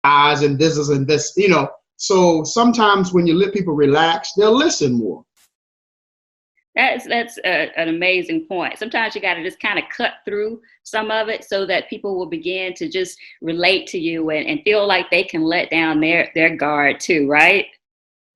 eyes and this is and this, So sometimes when you let people relax, they'll listen more. That's an amazing point. Sometimes you got to just kind of cut through some of it so that people will begin to just relate to you and feel like they can let down their guard too, right?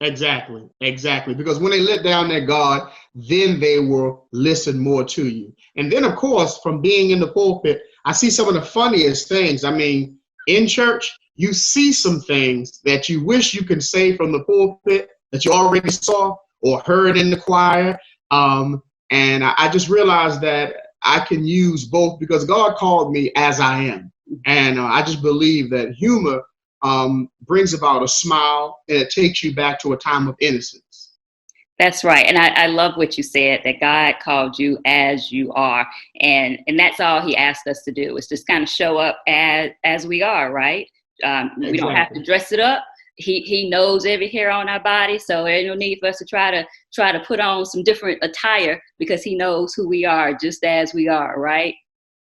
Exactly. Because when they let down their guard, then they will listen more to you. And then, of course, from being in the pulpit, I see some of the funniest things. I mean, in church, you see some things that you wish you could say from the pulpit that you already saw or heard in the choir. And I just realized that I can use both because God called me as I am. And I just believe that humor brings about a smile and it takes you back to a time of innocence. That's right. And I love what you said, that God called you as you are. And that's all he asked us to do, is just kind of show up as we are, right? Exactly. We don't have to dress it up. He knows every hair on our body, so there's no need for us to try to put on some different attire because he knows who we are just as we are, right?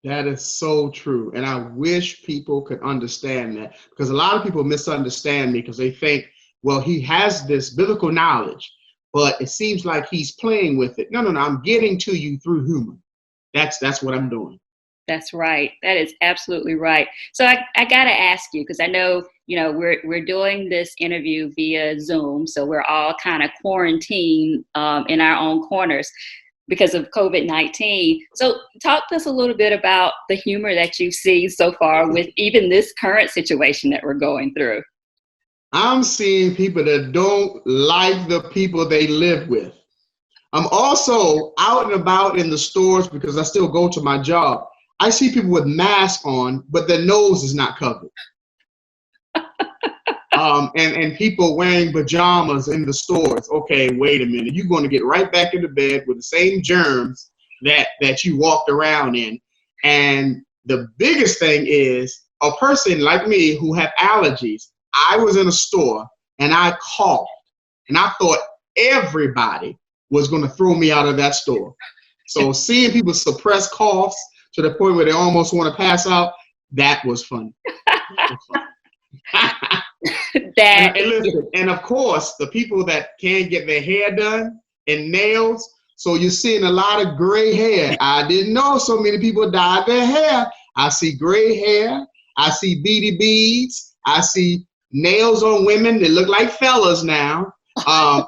That is so true. And I wish people could understand that, because a lot of people misunderstand me because they think, well, he has this biblical knowledge, but it seems like he's playing with it. No, I'm getting to you through humor. That's what I'm doing. That's right. That is absolutely right. So I got to ask you, because I know, we're doing this interview via Zoom. So we're all kind of quarantined in our own corners because of COVID-19. So talk to us a little bit about the humor that you've seen so far with even this current situation that we're going through. I'm seeing people that don't like the people they live with. I'm also out and about in the stores because I still go to my job. I see people with masks on, but their nose is not covered. And people wearing pajamas in the stores. Okay, wait a minute. You're going to get right back into bed with the same germs that you walked around in. And the biggest thing is a person like me who have allergies. I was in a store and I coughed and I thought everybody was going to throw me out of that store. So seeing people suppress coughs to the point where they almost want to pass out, that was funny. And of course, the people that can't get their hair done and nails, so you're seeing a lot of gray hair. I didn't know so many people dyed their hair. I see gray hair. I see beady beads. I see nails on women that look like fellas now.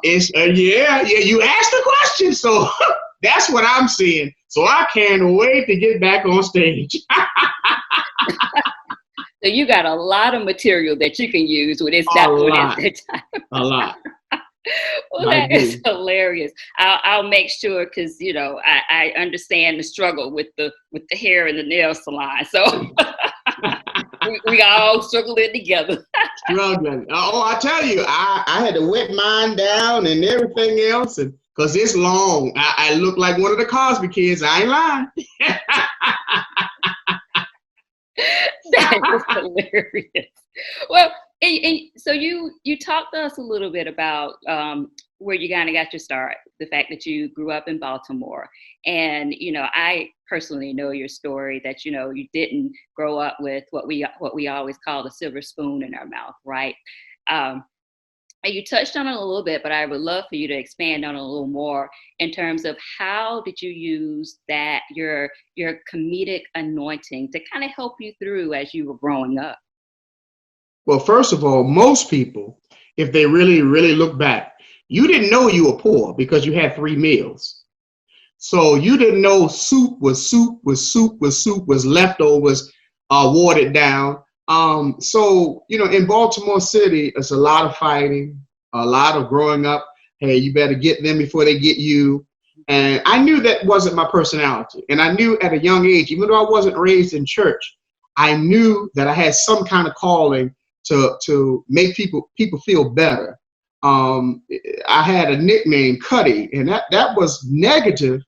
It's yeah. You asked the question, so that's what I'm seeing. So I can't wait to get back on stage. So you got a lot of material that you can use when it's that time. A lot. Well, that is hilarious. I'll make sure, because I understand the struggle with the hair and the nail salon. So we all struggling together. Struggling. Oh, I tell you, I had to wet mine down and everything else, and because it's long, I look like one of the Cosby kids. I ain't lying. That is hilarious. Well, and so you talked to us a little bit about where you kind of got your start, the fact that you grew up in Baltimore. And, I personally know your story that, you didn't grow up with what we always call the silver spoon in our mouth, right? And you touched on it a little bit, but I would love for you to expand on it a little more in terms of how did you use that, your comedic anointing to kind of help you through as you were growing up? Well, first of all, most people, if they really, really look back, you didn't know you were poor because you had 3 meals. So you didn't know soup was leftovers watered down. So, in Baltimore City, it's a lot of fighting, a lot of growing up. Hey, you better get them before they get you. And I knew that wasn't my personality. And I knew at a young age, even though I wasn't raised in church, I knew that I had some kind of calling to make people feel better. I had a nickname, Cuddy, and that was negative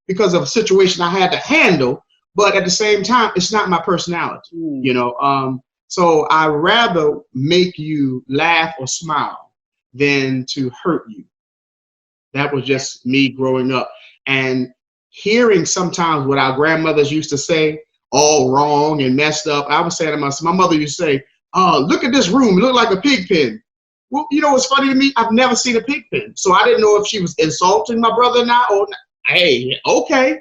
because of a situation I had to handle. But at the same time, it's not my personality, So I rather make you laugh or smile than to hurt you. That was just me growing up. And hearing sometimes what our grandmothers used to say, all wrong and messed up. I was saying to myself, my mother used to say, look at this room. It looked like a pig pen. Well, you know what's funny to me? I've never seen a pig pen. So I didn't know if she was insulting my brother or not. Or not. Hey, okay.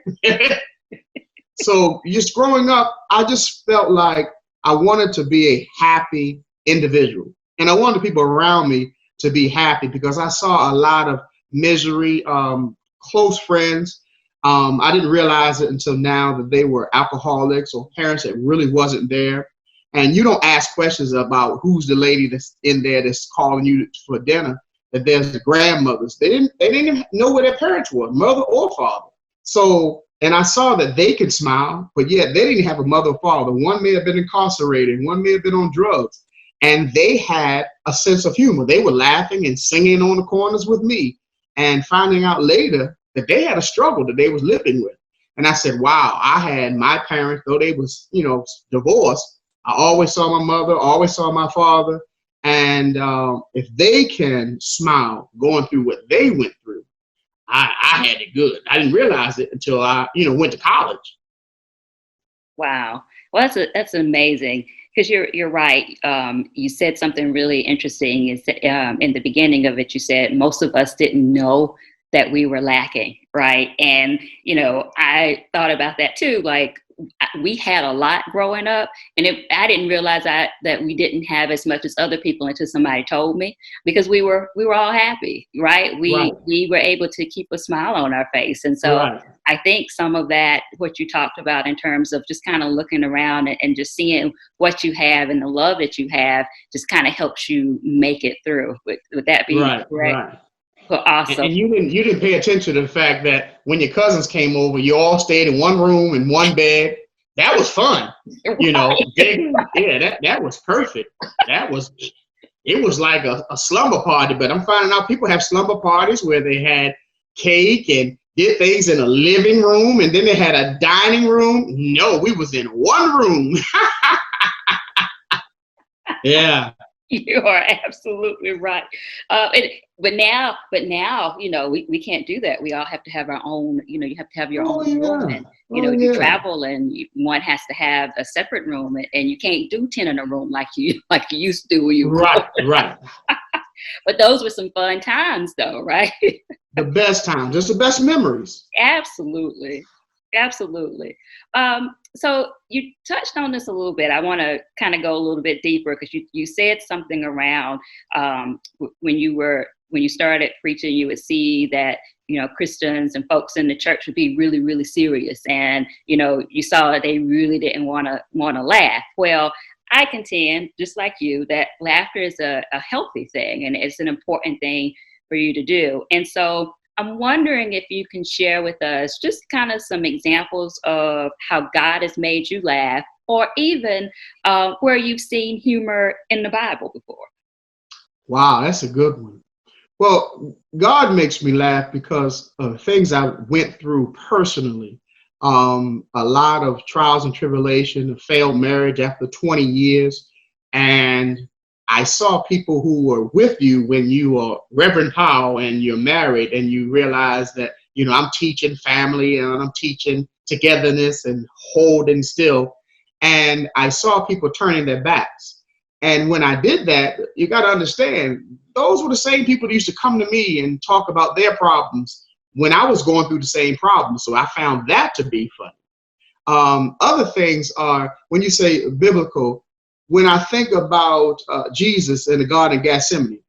So just growing up, I just felt like I wanted to be a happy individual. And I wanted people around me to be happy because I saw a lot of misery, close friends. I didn't realize it until now that they were alcoholics or parents that really wasn't there. And you don't ask questions about who's the lady that's in there that's calling you for dinner, that there's the grandmothers. They didn't even know where their parents were, mother or father. So, and I saw that they could smile, but yet they didn't have a mother or father. One may have been incarcerated, one may have been on drugs, and they had a sense of humor. They were laughing and singing on the corners with me, and finding out later that they had a struggle that they was living with. And I said, wow, I had my parents, though they was, divorced, I always saw my mother, always saw my father. And if they can smile going through what they went through, I had it good. I didn't realize it until I, went to college. Wow. Well, that's amazing because you're right. You said something really interesting. Is in the beginning of it, you said most of us didn't know that we were lacking, right? And I thought about that too. Like we had a lot growing up, and I didn't realize that we didn't have as much as other people until somebody told me, because we were all happy, right? We were able to keep a smile on our face, and so Right. I think some of that, what you talked about in terms of just kind of looking around and just seeing what you have and the love that you have, just kind of helps you make it through. Would that be correct? Right. Well, awesome. And you didn't pay attention to the fact that when your cousins came over, you all stayed in one room in one bed. That was fun, that was perfect. It was like a slumber party. But I'm finding out people have slumber parties where they had cake and did things in a living room, and then they had a dining room. No, we was in one room. Yeah. You are absolutely right. But now, we can't do that. We all have to have our own, you have to have your own room. And, you travel and one has to have a separate room, and you can't do 10 in a room like you used to do when you were Right. But those were some fun times though, right? The best times, just the best memories. Absolutely. So you touched on this a little bit. I want to kind of go a little bit deeper because you said something around when you started preaching, you would see that Christians and folks in the church would be really, really serious, and you saw that they really didn't want to laugh. Well, I contend, just like you, that laughter is a healthy thing, and it's an important thing for you to do. And so I'm wondering if you can share with us just kind of some examples of how God has made you laugh, or even where you've seen humor in the Bible before. Wow, that's a good one. Well, God makes me laugh because of things I went through personally. A lot of trials and tribulation, a failed marriage after 20 years. And I saw people who were with you when you were Reverend Powell and you're married, and you realize that, I'm teaching family and I'm teaching togetherness and holding still. And I saw people turning their backs. And when I did that, you got to understand, those were the same people that used to come to me and talk about their problems when I was going through the same problems. So I found that to be funny. Other things are, when you say biblical, when I think about Jesus in the Garden of Gethsemane,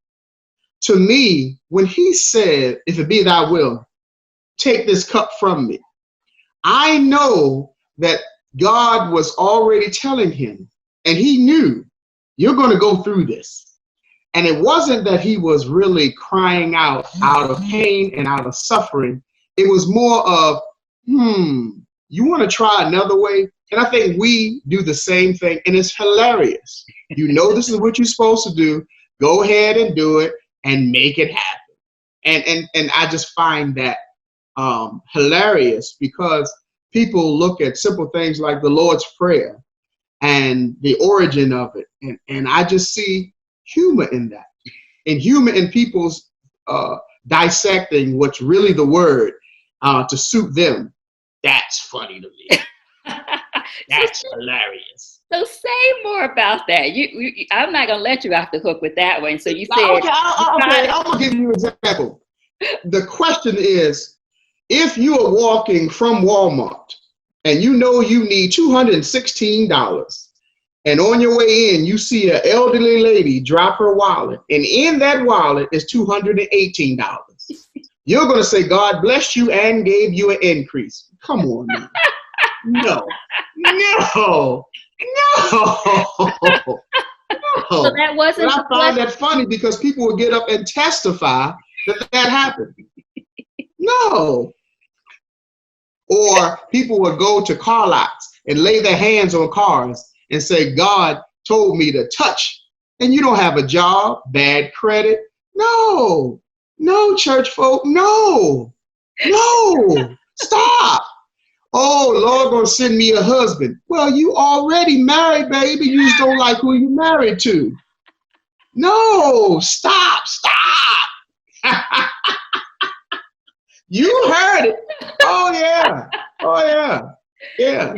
to me, when he said, if it be thy will, take this cup from me, I know that God was already telling him, and he knew, you're going to go through this. And it wasn't that he was really crying out of pain and out of suffering. It was more of, you want to try another way? And I think we do the same thing, and it's hilarious. This is what you're supposed to do. Go ahead and do it and make it happen. And I just find that hilarious, because people look at simple things like the Lord's Prayer and the origin of it. And I just see humor in that, and humor in people's dissecting what's really the word to suit them. That's funny to me. That's hilarious. So say more about that. I'm not gonna let you off the hook with that one. So you said, Okay, I'm gonna give you an example. The question is, if you are walking from Walmart and you know you need $216, and on your way in, you see an elderly lady drop her wallet, and in that wallet is $218. You're going to say, God blessed you and gave you an increase. Come on, man. No, no, no. so that wasn't. But I find that funny because people will get up and testify that that happened. No. Or people would go to car lots and lay their hands on cars and say, God told me to touch. And you don't have a job, bad credit. No, no, church folk, no, no, stop. Oh, Lord gonna send me a husband. Well, you already married, baby. You just don't like who you married to. No, stop. You heard it. Oh yeah. Yeah.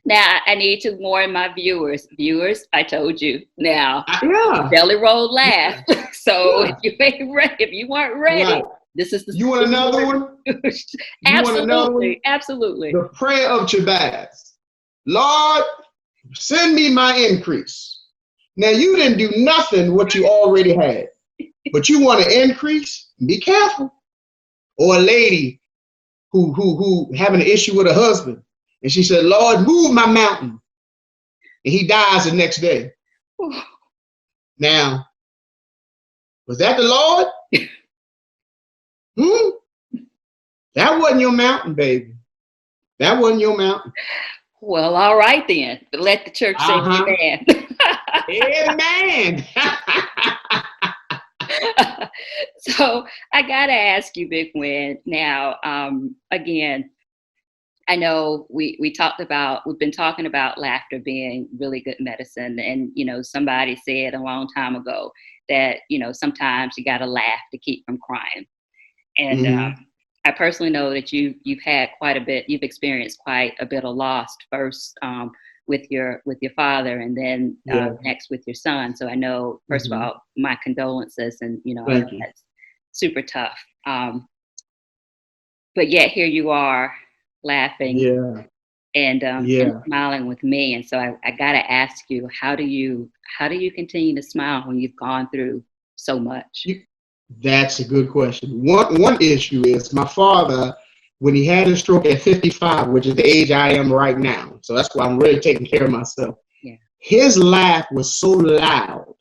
Now I need to warn my viewers. Viewers, I told you. Now, Yeah. belly roll laugh. So if you ain't ready, if you weren't ready, Right. this is the. You want another one? Absolutely, absolutely. The prayer of Jabez. Lord, send me my increase. Now you didn't do nothing what you already had, but you want to increase. Be careful. Or a lady who having an issue with her husband, and she said, Lord, move my mountain. And he dies the next day. Now, was that the Lord? That wasn't your mountain, baby. That wasn't your mountain. Well, all right then. Let the church say amen. Amen. So I gotta ask you, Big Win. Now, again, I know we've been talking about laughter being really good medicine, and somebody said a long time ago that sometimes you gotta laugh to keep from crying, and I personally know that you've had you've experienced quite a bit of loss first with your father, and then next with your son. So I know, first of all, my condolences, and I know that's super tough. But yet here you are laughing and smiling with me. And so I gotta ask you, how do you continue to smile when you've gone through so much? That's a good question. One issue is my father, when he had his stroke at 55, which is the age I am right now, so that's why I'm really taking care of myself. Yeah. His laugh was so loud,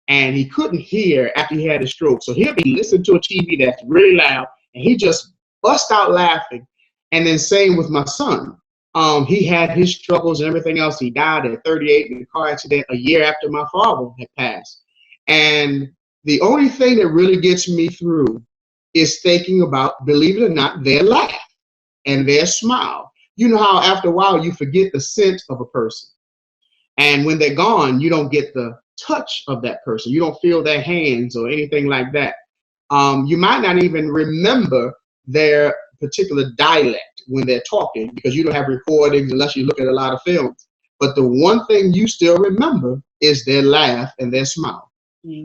and he couldn't hear after he had a stroke. So he'll be listening to a TV that's really loud, and he just bust out laughing. And then same with my son. He had his struggles and everything else. He died at 38 in a car accident a year after my father had passed. And the only thing that really gets me through is thinking about, believe it or not, their laugh and their smile. You know how after a while you forget the scent of a person. And when they're gone, you don't get the touch of that person. You don't feel their hands or anything like that. You might not even remember their particular dialect when they're talking, because you don't have recordings unless you look at a lot of films. But the one thing you still remember is their laugh and their smile.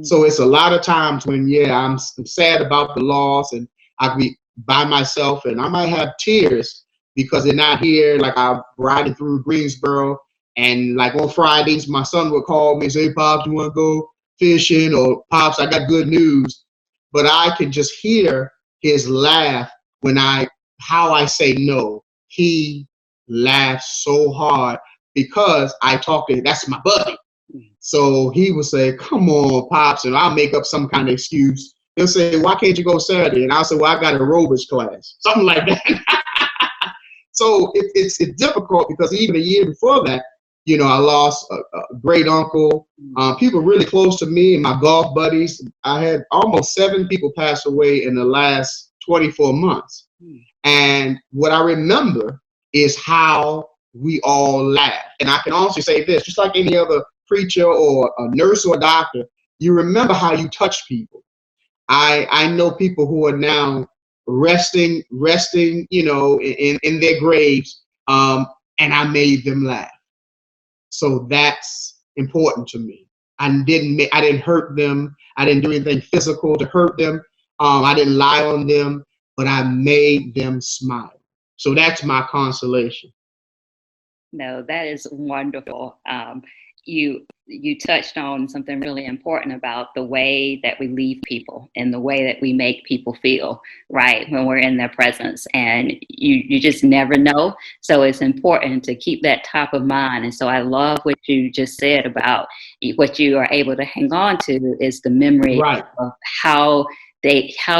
So it's a lot of times when, I'm sad about the loss, and I'll be by myself, and I might have tears because they're not here. Like I'm riding through Greensboro, and like on Fridays, my son would call me and say, Pops, you want to go fishing? Or Pops, I got good news. But I can just hear his laugh how I say no. He laughs so hard because I talk to him. That's my buddy. So he would say, come on, Pops, and I'll make up some kind of excuse. He'll say, why can't you go Saturday? And I'll say, well, I got aerobics class, something like that. So it's difficult because even a year before that, I lost a great uncle, people really close to me and my golf buddies. I had almost 7 people pass away in the last 24 months. And what I remember is how we all laugh. And I can also say this, just like any other preacher or a nurse or a doctor, you remember how you touch people. I know people who are now resting, in their graves, and I made them laugh. So that's important to me. I didn't hurt them. I didn't do anything physical to hurt them. I didn't lie on them, but I made them smile. So that's my consolation. No, that is wonderful. You touched on something really important about the way that we leave people and the way that we make people feel, right, when we're in their presence. And you just never know. So it's important to keep that top of mind. And so I love what you just said about what you are able to hang on to is the memory Right. of how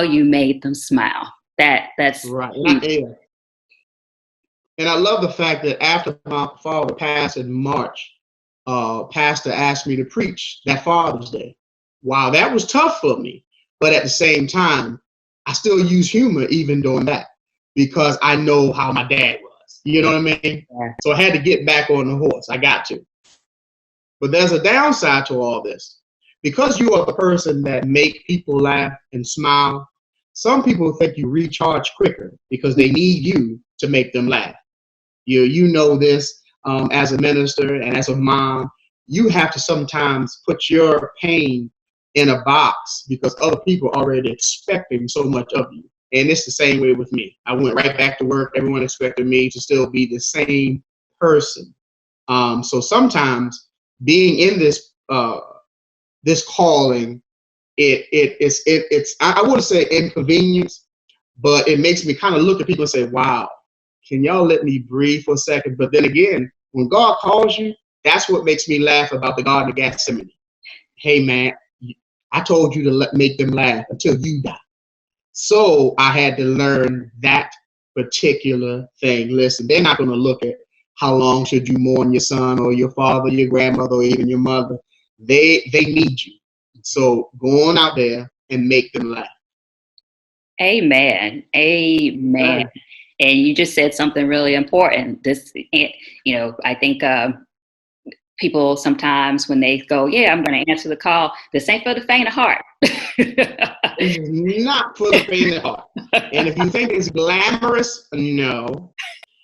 you made them smile. That's Right. huge. And I love the fact that after my father passed in March, pastor asked me to preach that Father's Day. Wow, that was tough for me. But at the same time, I still use humor even doing that because I know how my dad was. You know what I mean? Yeah. So I had to get back on the horse. I got to. But there's a downside to all this. Because you are the person that make people laugh and smile, some people think you recharge quicker because they need you to make them laugh. You know this as a minister and as a mom, you have to sometimes put your pain in a box because other people are already expecting so much of you. And it's the same way with me. I went right back to work. Everyone expected me to still be the same person. So sometimes being in this calling, it's I wouldn't say inconvenience, but it makes me kind of look at people and say, wow, can y'all let me breathe for a second? But then again, when God calls you, that's what makes me laugh about the Garden of Gethsemane. Hey, man, I told you to make them laugh until you die. So I had to learn that particular thing. Listen, they're not going to look at how long should you mourn your son or your father, your grandmother, or even your mother. They need you. So go on out there and make them laugh. Amen. Amen. Right. And you just said something really important. I think people sometimes when they go, yeah, I'm going to answer the call, this ain't for the faint of heart. This is not for the faint of heart. And if you think it's glamorous, no,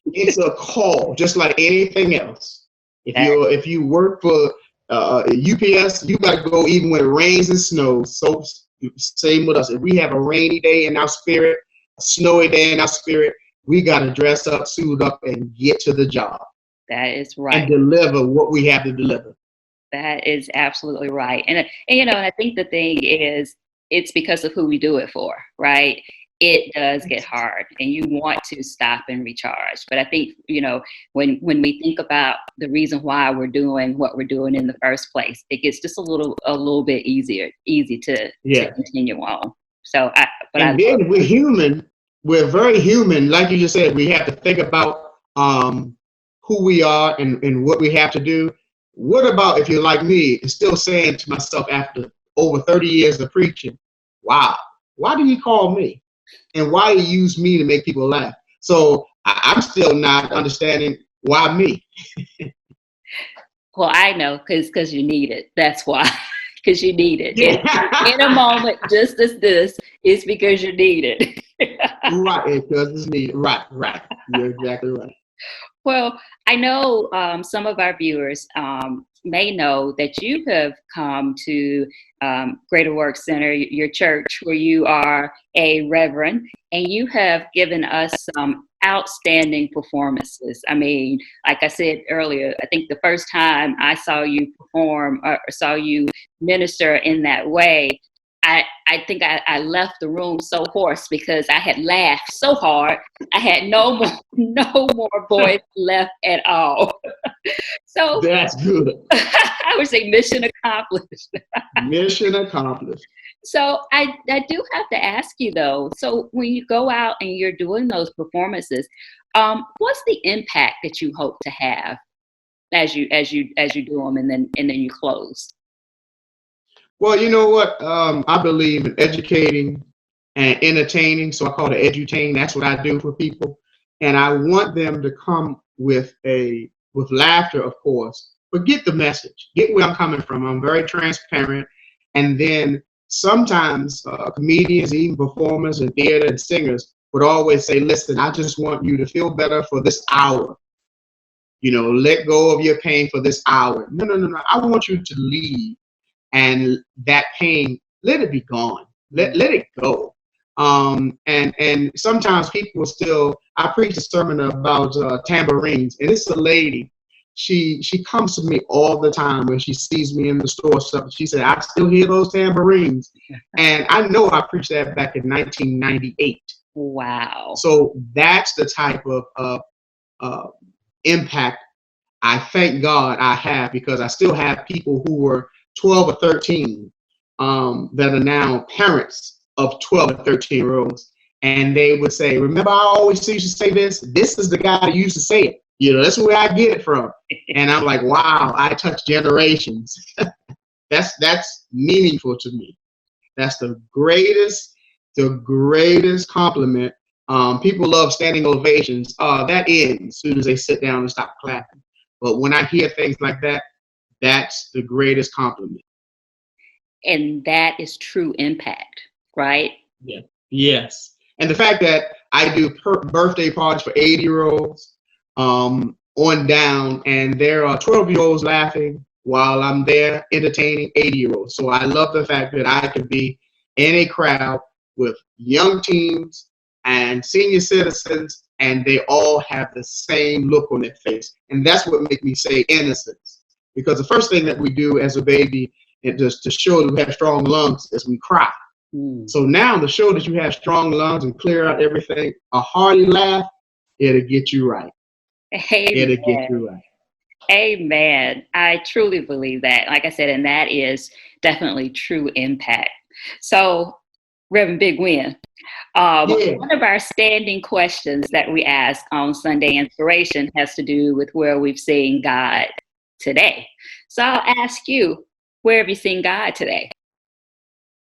it's a call, just like anything else. If you work for UPS, you got to go even when it rains and snows. So same with us. If we have a rainy day in our spirit, a snowy day in our spirit, we got to dress up, suit up, and get to the job. That is right. And deliver what we have to deliver. That is absolutely right. And and I think the thing is, it's because of who we do it for, right? It does get hard and you want to stop and recharge. But I think, when we think about the reason why we're doing what we're doing in the first place, it gets just a little bit easy to continue on. So then we're human. We're very human. Like you just said, we have to think about who we are and what we have to do. What about if you're like me and still saying to myself after over 30 years of preaching, wow, why did he call me? And why he used me to make people laugh? So I'm still not understanding why me. Well, I know because you need it. That's why. Because you need it. Yeah. In a moment just as this, it's because you need it. Right, because it's needed. Right. You're exactly right. Well, I know some of our viewers may know that you have come to Greater Works Center, your church, where you are a reverend, and you have given us some outstanding performances. I mean, like I said earlier, I think the first time I saw you perform or saw you minister in that way, I think I left the room so hoarse because I had laughed so hard. I had no more voice left at all. So that's good. I would say mission accomplished. Mission accomplished. So I do have to ask you though. So when you go out and you're doing those performances, what's the impact that you hope to have as you do them and then you close? Well, you know what? I believe in educating and entertaining, so I call it edutain. That's what I do for people, and I want them to come with laughter, of course, but get the message, get where I'm coming from. I'm very transparent, and then sometimes comedians, even performers in theater and singers would always say, "Listen, I just want you to feel better for this hour." let go of your pain for this hour. No, no, no, no. I want you to leave, and that pain, let it be gone. Let it go. And sometimes people still. I preach a sermon about tambourines, and it's a lady. She comes to me all the time when she sees me in the store or something. She said, "I still hear those tambourines," and I know I preached that back in 1998. Wow. So that's the type of impact I thank God I have, because I still have people who were 12 or 13 that are now parents of 12 or 13-year-olds. And they would say, "Remember, I always used to say this? This is the guy that used to say it. That's where I get it from." And I'm like, wow, I touch generations. That's meaningful to me. That's the greatest compliment. People love standing ovations. That ends as soon as they sit down and stop clapping. But when I hear things like that, that's the greatest compliment. And that is true impact, right? Yeah. Yes. And the fact that I do birthday parties for 80-year-olds on down, and there are 12-year-olds laughing while I'm there entertaining 80-year-olds. So I love the fact that I could be in a crowd with young teens and senior citizens, and they all have the same look on their face. And that's what makes me say innocence. Because the first thing that we do as a baby, just to show that we have strong lungs, is we cry. So now to show that you have strong lungs and clear out everything, a hearty laugh, it'll get you right. Amen. It'll get you right. Amen. I truly believe that. Like I said, and that is definitely true impact. So, Reverend Big Win, one of our standing questions that we ask on Sunday Inspiration has to do with where we've seen God today. So I'll ask you, where have you seen God today?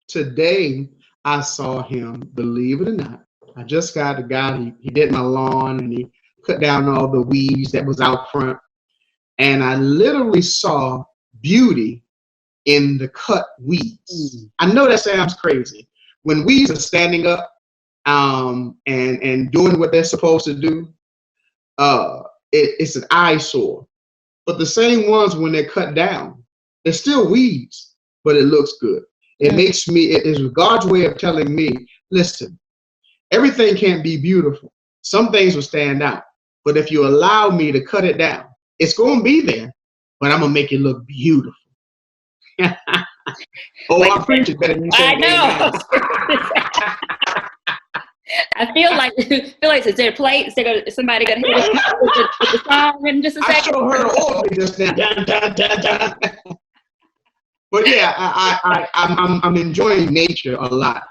Today, I saw him, believe it or not. I just got a guy, he did my lawn, and he cut down all the weeds that was out front. And I literally saw beauty in the cut weeds. I know that sounds crazy. When weeds are standing up and doing what they're supposed to do, it's an eyesore. But the same ones, when they're cut down, they're still weeds, but it looks good. It makes me, it is God's way of telling me, listen, everything can't be beautiful. Some things will stand out. But if you allow me to cut it down, it's going to be there, but I'm going to make it look beautiful. I preach it better than you say. I know. I feel like is there a plate? Is somebody gonna hit us with the song in just a second? I sure heard an organ just now. Dun, dun, dun, dun. But yeah, I'm enjoying nature a lot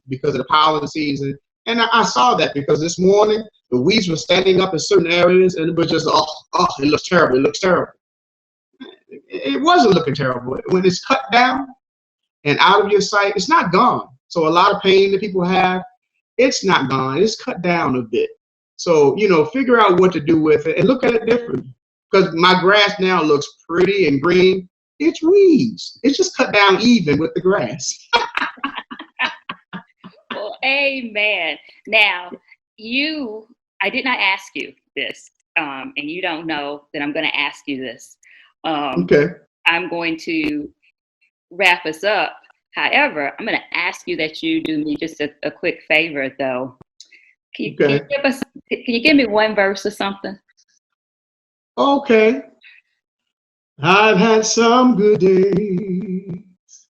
because of the pollen season, and I saw that because this morning the weeds were standing up in certain areas, and it was just it looks terrible. It looks terrible. It wasn't looking terrible. When it's cut down and out of your sight, it's not gone. So a lot of pain that people have, it's not gone. It's cut down a bit. So, figure out what to do with it and look at it differently. Because my grass now looks pretty and green. It's weeds. It's just cut down even with the grass. Well, amen. Now, I did not ask you this, and you don't know that I'm going to ask you this. Okay. I'm going to wrap us up. However, I'm going to ask you that you do me just a quick favor, though. Can you give me one verse or something? Okay. I've had some good days.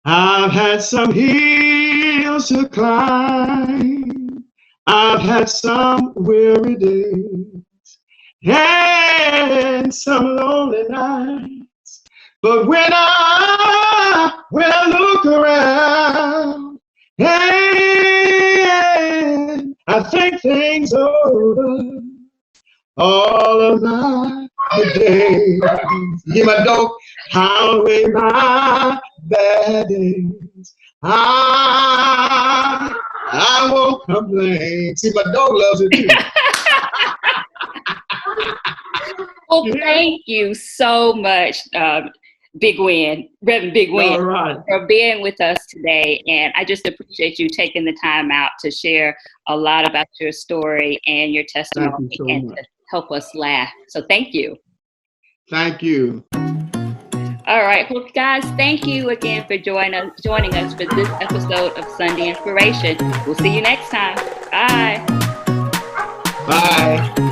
I've had some hills to climb. I've had some weary days and some lonely nights. But when I look around and I think things over, all of my days, give my dog, count away my bad days. I won't complain. See, my dog loves it too. Well, thank you so much, Big Win, Reverend Big Win, for being with us today. And I just appreciate you taking the time out to share a lot about your story and your testimony, and to help us laugh. So thank you. Thank you. All right. Well, guys, thank you again for joining us for this episode of Sunday Inspiration. We'll see you next time. Bye. Bye.